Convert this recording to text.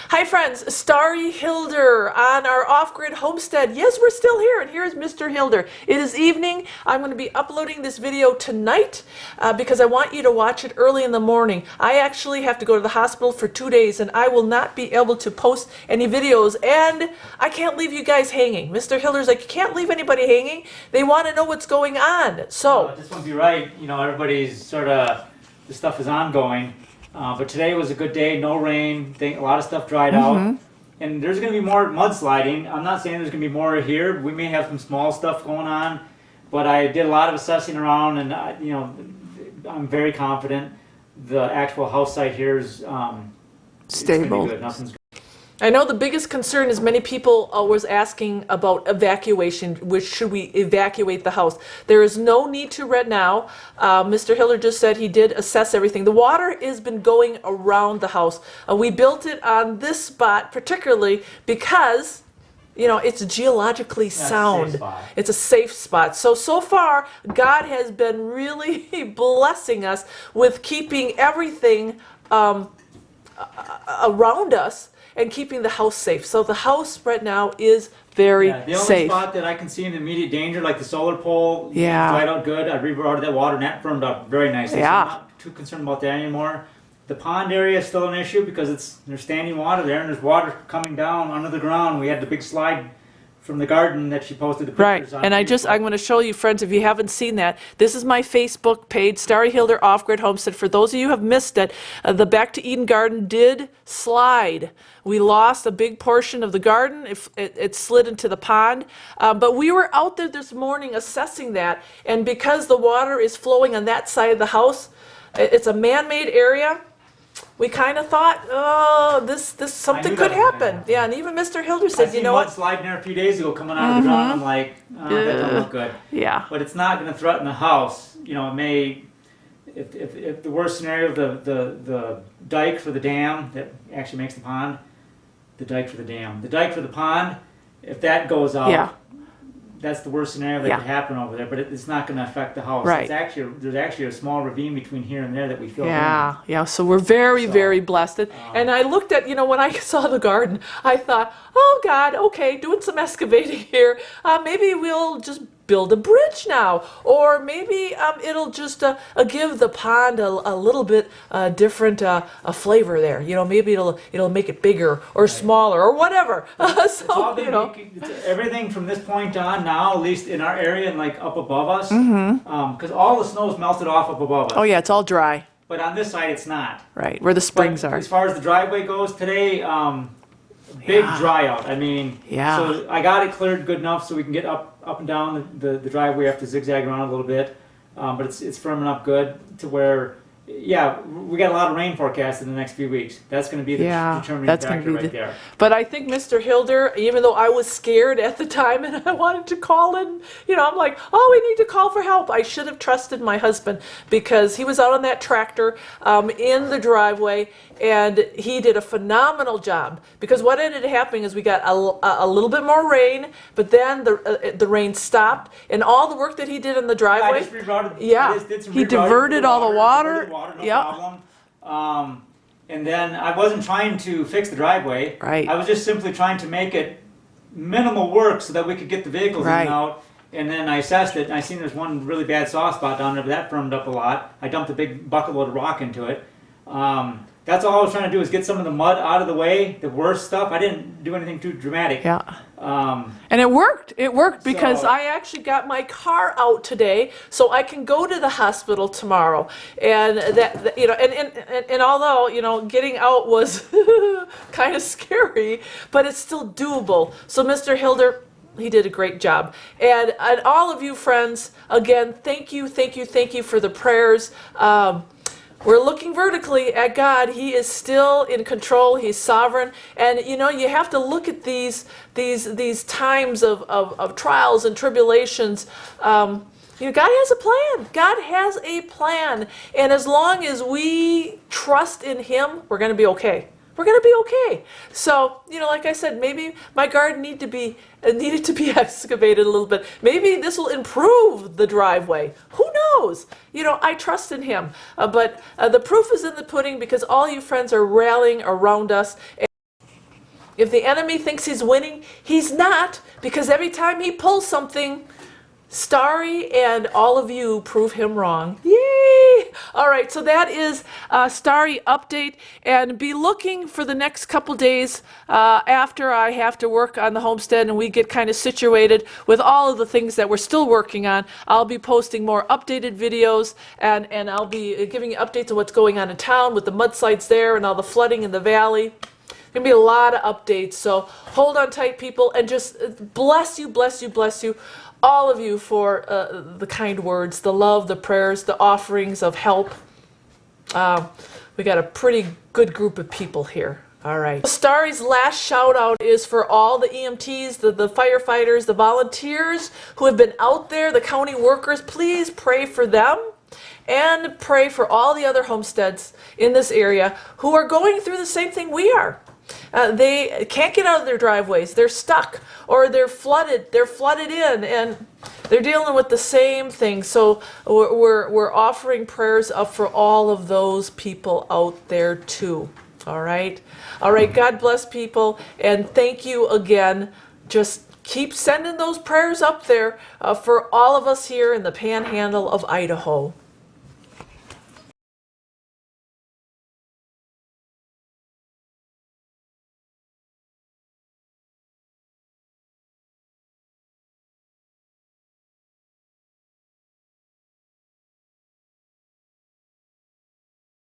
Hi friends, Starry Hilder on our off-grid homestead. Yes, we're still here, and here's Mr. Hilder. It is evening. I'm going to be uploading this video tonight because I want you to watch it early in the morning. I actually have to go to the hospital for 2 days, and I will not be able to post any videos, and I can't leave you guys hanging. Mr. Hilder's like, you can't leave anybody hanging. They want to know what's going on. So, this won't be right. You know, everybody's sort of, the stuff is ongoing. But today was a good day, no rain, a lot of stuff dried out. And there's going to be more mudsliding. I'm not saying there's going to be more here. We may have some small stuff going on. But I did a lot of assessing around, and I'm very confident the actual house site here is stable. Good. Nothing's. I know the biggest concern is many people was asking about evacuation. Which should we evacuate the house? There is no need to right now. Mr. Hilder just said he did assess everything. The water has been going around the house. We built it on this spot particularly because, you know, it's geologically sound. It's a safe spot. So far, God has been really blessing us with keeping everything around us and keeping the house safe. So the house right now is very safe. The only spot that I can see in immediate danger, like the solar pole, dried out good. I rerouted that water and that firmed up very nicely. So I'm not too concerned about that anymore. The pond area is still an issue because there's standing water there and there's water coming down under the ground. We had the big slide from the garden that she posted the pictures on. And I'm going to show you, friends, if you haven't seen that, this is my Facebook page, Starry Hilder Off-Grid Homestead. For those of you who have missed it, the Back to Eden garden did slide. We lost a big portion of the garden. It slid into the pond. But we were out there this morning assessing that, and because the water is flowing on that side of the house, it's a man-made area. We kind of thought, oh, this something could happen. Yeah, and even Mr. Hilder said, you know what? I seen mud sliding there a few days ago coming out of the ground. I'm like, that doesn't look good. Yeah. But it's not going to threaten the house. You know, it may, if the worst scenario, the dike for the dam that actually makes the pond, the dike for the pond, if that goes out, that's the worst scenario that could happen over there, but it's not going to affect the house. Right. There's actually a small ravine between here and there that we filled in. Yeah, so we're very blessed. And I looked at, you know, when I saw the garden, I thought, oh God, okay, doing some excavating here. Maybe we'll just build a bridge now, or maybe it'll just give the pond a little bit different flavor there. You know, maybe it'll make it bigger or smaller or whatever. So you know, everything from this point on now, at least in our area and like up above us, because all the snow's melted off up above us. Oh yeah, it's all dry. But on this side, it's not. Right, where the springs are. As far as the driveway goes today, big dry out. I mean, so I got it cleared good enough so we can get up and down the driveway. Have to zigzag around a little bit, but it's firming up good to where, we got a lot of rain forecast in the next few weeks. That's going to be the determining factor right there. But I think Mr. Hilder, even though I was scared at the time and I wanted to call in, you know, I'm like, oh, we need to call for help. I should have trusted my husband because he was out on that tractor in the driveway, and he did a phenomenal job. Because what ended up happening is we got a little bit more rain, but then the rain stopped, and all the work that he did in the driveway, I just rerouted, he diverted all the water. No problem. And then I wasn't trying to fix the driveway. Right. I was just simply trying to make it minimal work so that we could get the vehicles in and out. And then I assessed it, and I seen there's one really bad soft spot down there, but that firmed up a lot. I dumped a big bucket load of rock into it. That's all I was trying to do is get some of the mud out of the way, the worst stuff. I didn't do anything too dramatic. And it worked. It worked because I actually got my car out today, so I can go to the hospital tomorrow. And that you know, and although, you know, getting out was kind of scary, but it's still doable. So Mr. Hilder, he did a great job. And all of you friends, again, thank you for the prayers. We're looking vertically at God. He is still in control. He's sovereign. And, you know, you have to look at these times of trials and tribulations. You know, God has a plan. God has a plan. And as long as we trust in Him, we're going to be okay. We're going to be okay. So, you know, like I said, maybe my garden needed to be excavated a little bit. Maybe this will improve the driveway. Who knows? You know, I trust in Him. But the proof is in the pudding because all you friends are rallying around us. If the enemy thinks he's winning, he's not, because every time he pulls something, Starry and all of you prove him wrong. Yay! All right, so that is Starry update, and be looking for the next couple days after I have to work on the homestead and we get kind of situated with all of the things that we're still working on. I'll be posting more updated videos, and I'll be giving you updates of what's going on in town with the mudslides there and all the flooding in the valley. Gonna be a lot of updates, so hold on tight, people, and just bless you, bless you, bless you, all of you, for the kind words, the love, the prayers, the offerings of help. We got a pretty good group of people here. All right. Starry's last shout out is for all the EMTs, the firefighters, the volunteers who have been out there, the county workers. Please pray for them. And pray for all the other homesteads in this area who are going through the same thing we are. They can't get out of their driveways. They're stuck, or they're flooded. They're flooded in, and they're dealing with the same thing. So we're offering prayers up for all of those people out there too. All right. All right. God bless, people, and thank you again. Just keep sending those prayers up there for all of us here in the Panhandle of Idaho.